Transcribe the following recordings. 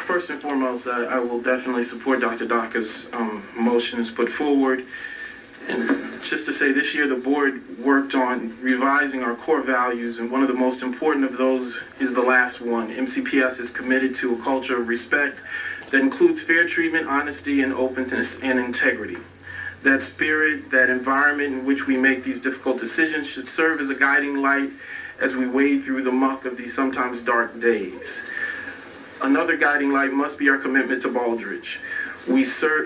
First and foremost, I will definitely support Dr. Daka's motions put forward. And just to say, this year the board worked on revising our core values, and one of the most important of those is the last one. MCPS is committed to a culture of respect that includes fair treatment, honesty, and openness and integrity. That spirit, that environment in which we make these difficult decisions should serve as a guiding light as we wade through the muck of these sometimes dark days. Another guiding light must be our commitment to Baldrige.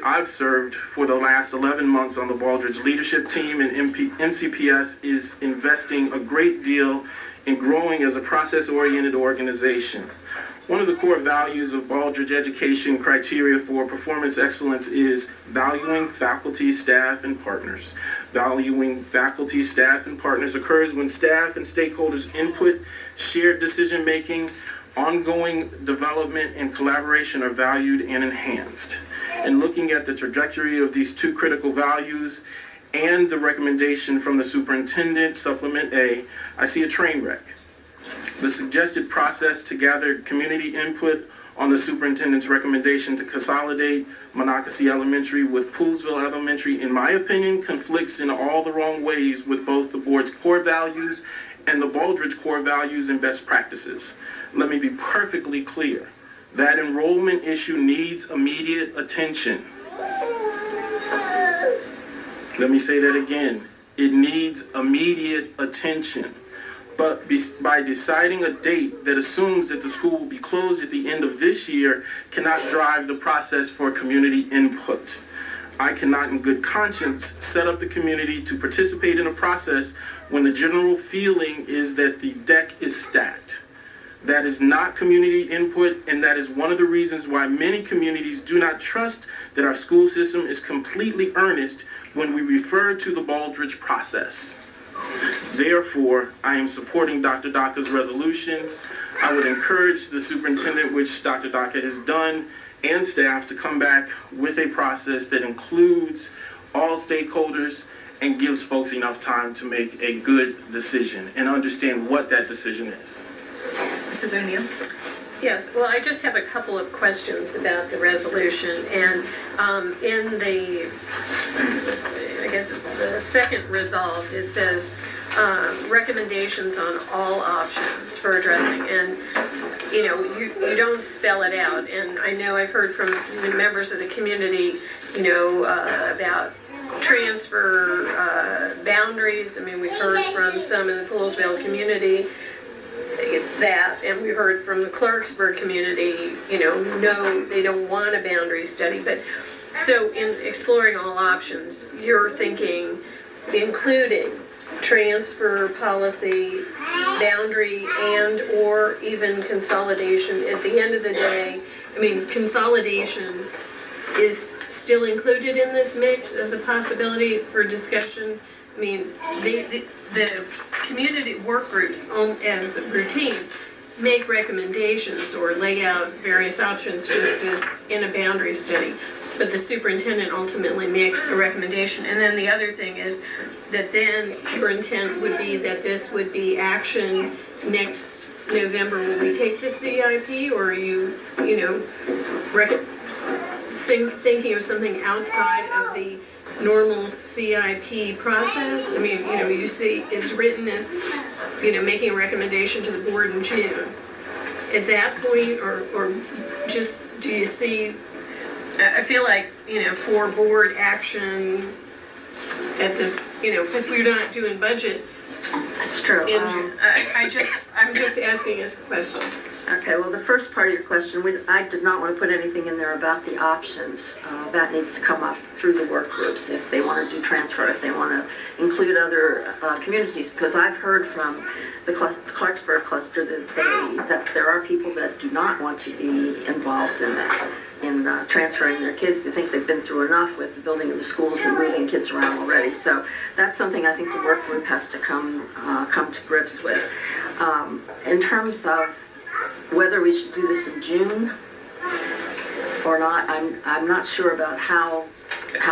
I've served for the last 11 months on the Baldrige leadership team, and MCPS is investing a great deal in growing as a process-oriented organization. One of the core values of Baldrige education criteria for performance excellence is valuing faculty, staff, and partners. Valuing faculty, staff, and partners occurs when staff and stakeholders' input, shared decision-making, ongoing development, and collaboration are valued and enhanced. And looking at the trajectory of these two critical values and the recommendation from the superintendent, supplement A, I see a train wreck. The suggested process to gather community input on the superintendent's recommendation to consolidate Montgomery Elementary with Poolesville Elementary, in my opinion, conflicts in all the wrong ways with both the board's core values and the Baldrige core values and best practices. Let me be perfectly clear. That enrollment issue needs immediate attention. Let me say that again. It needs immediate attention. But by deciding a date that assumes that the school will be closed at the end of this year cannot drive the process for community input. I cannot in good conscience set up the community to participate in a process when the general feeling is that the deck is stacked. That is not community input, and that is one of the reasons why many communities do not trust that our school system is completely earnest when we refer to the Baldrige process. Therefore, I am supporting Dr. Daka's resolution. I would encourage the superintendent, which Dr. Daka has done, and staff to come back with a process that includes all stakeholders and gives folks enough time to make a good decision and understand what that decision is. Mrs. O'Neill? Yes, well, I just have a couple of questions about the resolution. And in the, I guess it's the second resolve, it says recommendations on all options for addressing. And, you know, you don't spell it out. And I know I've heard from the members of the community, you know, about transfer boundaries. I mean, we've heard from some in the Poolesville community that, and we heard from the Clarksburg community, you know, no, they don't want a boundary study. But so in exploring all options, you're thinking including transfer policy, boundary, and or even consolidation. At the end of the day, I mean, consolidation is still included in this mix as a possibility for discussion. I mean, the community work groups, as a routine, make recommendations or lay out various options just as in a boundary study. But the superintendent ultimately makes the recommendation. And then the other thing is that then your intent would be that this would be action next November when we take the CIP, or are you know, thinking of something outside of the normal CIP process? I mean, you know, you see it's written as, you know, making a recommendation to the board in June. At that point, or just do you see, I feel like, you know, for board action at this, you know, because we're not doing budget. That's true. I'm just asking as a question. Okay, well, the first part of your question, I did not want to put anything in there about the options. That needs to come up through the work groups if they want to do transfer, if they want to include other communities, because I've heard from the Clarksburg cluster that there are people that do not want to be involved in that, in transferring their kids. They think they've been through enough with the building of the schools and moving kids around already. So that's something I think the work group has to come to grips with. In terms of whether we should do this in June or not, I'm not sure about how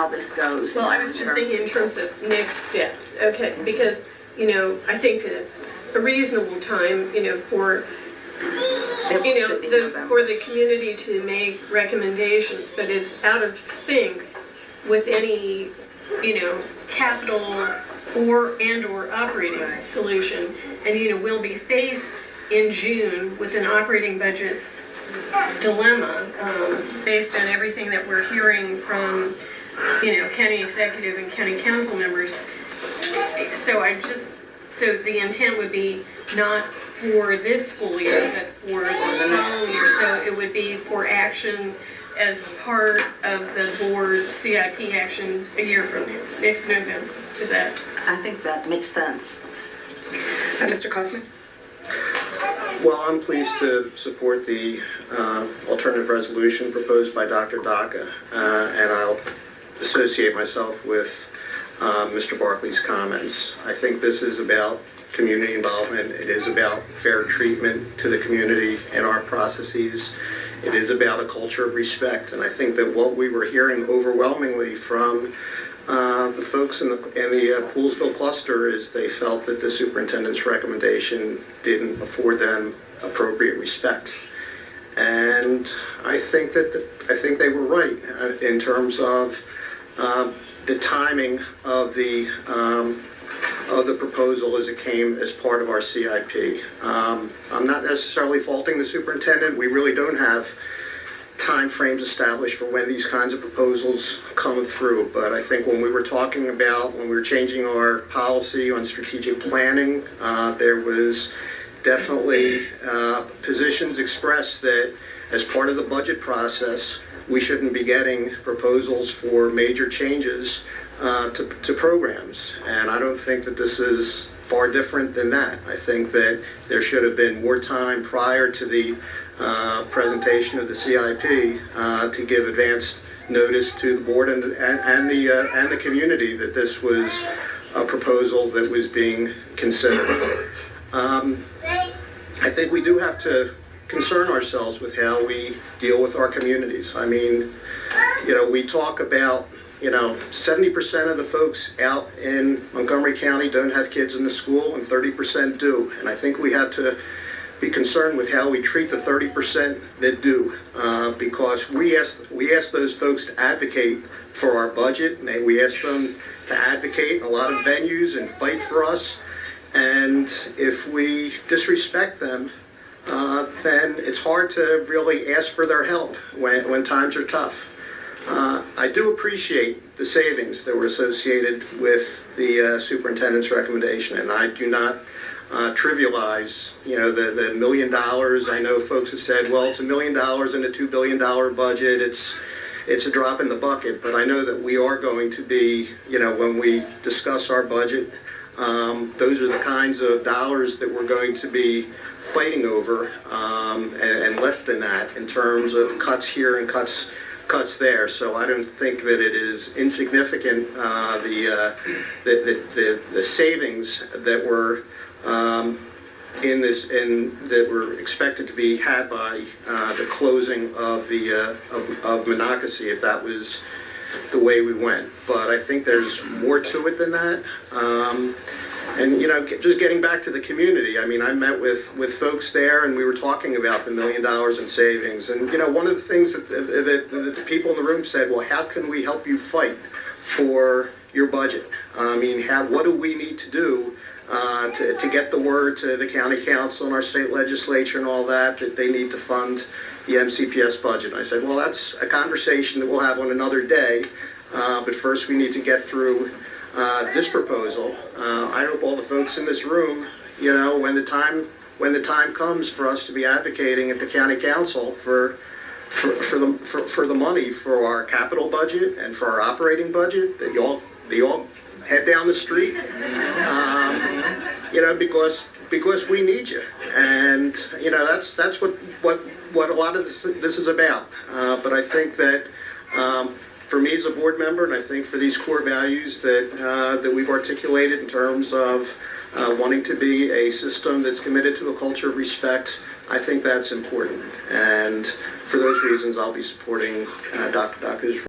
this goes. Well, I was just thinking in terms of next steps. Okay, because, you know, I think that it's a reasonable time, you know, for you should be know, November. for the community to make recommendations, but it's out of sync with any, you know, capital or operating solution. And, you know, we'll be faced in June with an operating budget dilemma based on everything that we're hearing from, you know, county executive and county council members. So the intent would be not for this school year, but for the following year. So it would be for action as part of the board CIP action a year from now, next November. Is that? I think that makes sense. Mr. Kaufman? Well, I'm pleased to support the alternative resolution proposed by Dr. Daca, and I'll associate myself with Mr. Barkley's comments. I think this is about community involvement. It is about fair treatment to the community and our processes. It is about a culture of respect, and I think that what we were hearing overwhelmingly from the folks in the Poolsville cluster is they felt that the superintendent's recommendation didn't afford them appropriate respect. And I think they were right in terms of the timing of the proposal as it came as part of our CIP. I'm not necessarily faulting the superintendent. We really don't have time frames established for when these kinds of proposals come through. But I think when we were talking about, when we were changing our policy on strategic planning, there was definitely positions expressed that as part of the budget process, we shouldn't be getting proposals for major changes to programs. And I don't think that this is far different than that. I think that there should have been more time prior to the presentation of the CIP to give advance notice to the board and the community that this was a proposal that was being considered. I think we do have to concern ourselves with how we deal with our communities. I mean, you know, we talk about, you know, 70% of the folks out in Montgomery County don't have kids in the school and 30% do. And I think we have to be concerned with how we treat the 30% that do, because we ask those folks to advocate for our budget, and we ask them to advocate in a lot of venues and fight for us. And if we disrespect them, then it's hard to really ask for their help when times are tough. I do appreciate the savings that were associated with the superintendent's recommendation, and I do not trivialize, you know, the $1 million. I know folks have said, well, it's $1 million in a $2 billion budget. It's a drop in the bucket, but I know that we are going to be, you know, when we discuss our budget, those are the kinds of dollars that we're going to be fighting over, and less than that in terms of cuts here and cuts there. So I don't think that it is insignificant, the savings that were that were expected to be had by the closing of Monocacy, if that was the way we went. But I think there's more to it than that. And, you know, just getting back to the community, I mean, I met with folks there, and we were talking about the $1 million in savings. And, you know, one of the things that the people in the room said, well, how can we help you fight for your budget? I mean, what do we need to do to get the word to the county council and our state legislature and all that they need to fund the MCPS budget? And I said, well, that's a conversation that we'll have on another day, but first we need to get through this proposal. I hope all the folks in this room, you know, when the time comes for us to be advocating at the county council for the money for our capital budget and for our operating budget, that you all head down the street, you know, because we need you. And, you know, that's what a lot of this is about. But I think that for me as a board member, and I think for these core values that we've articulated in terms of wanting to be a system that's committed to a culture of respect, I think that's important. And for those reasons, I'll be supporting Dr. Daca's